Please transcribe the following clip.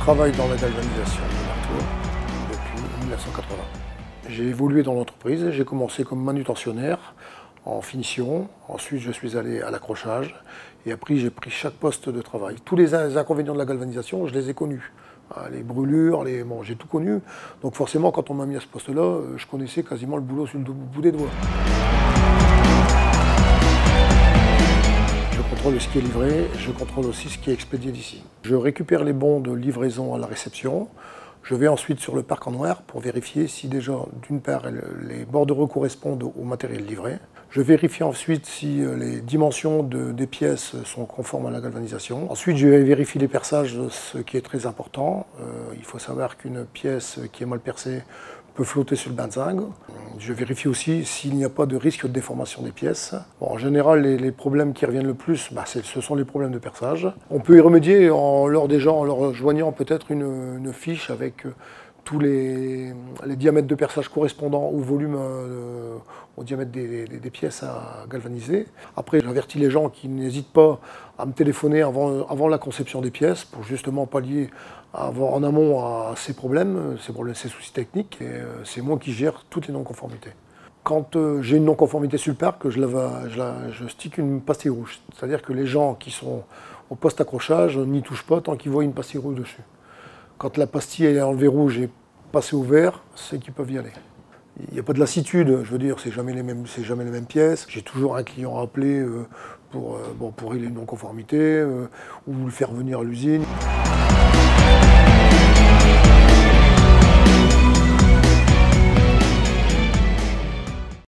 travaille dans la galvanisation de marteaux depuis 1980. J'ai évolué dans l'entreprise, j'ai commencé comme manutentionnaire en finition, ensuite je suis allé à l'accrochage et après j'ai pris chaque poste de travail. Tous les inconvénients de la galvanisation, je les ai connus. Les brûlures, bon, j'ai tout connu, donc forcément quand on m'a mis à ce poste-là, je connaissais quasiment le boulot sur le bout des doigts. Je contrôle ce qui est livré, je contrôle aussi ce qui est expédié d'ici. Je récupère les bons de livraison à la réception. Je vais ensuite sur le parc en noir pour vérifier si déjà, d'une part, les bordereaux correspondent au matériel livré. Je vérifie ensuite si les dimensions des pièces sont conformes à la galvanisation. Ensuite, je vérifie les perçages, ce qui est très important. Il faut savoir qu'une pièce qui est mal percée peut flotter sur le benzing. Je vérifie aussi s'il n'y a pas de risque de déformation des pièces. Bon, en général, les problèmes qui reviennent le plus, ce sont les problèmes de perçage. On peut y remédier en leur joignant peut-être une fiche avec tous les diamètres de perçage correspondant au volume, au diamètre des pièces à galvaniser. Après, j'avertis les gens qui n'hésitent pas à me téléphoner avant la conception des pièces pour justement pallier en amont à ces problèmes, ces soucis techniques. Et c'est moi qui gère toutes les non-conformités. Quand j'ai une non-conformité sur le parc, je stick une pastille rouge. C'est-à-dire que les gens qui sont au poste accrochage n'y touchent pas tant qu'ils voient une pastille rouge dessus. Quand la pastille est enlevée rouge et passée au vert, c'est qu'ils peuvent y aller. Il n'y a pas de lassitude, je veux dire, c'est jamais les mêmes pièces. J'ai toujours un client à appeler pour régler une non-conformité ou le faire venir à l'usine.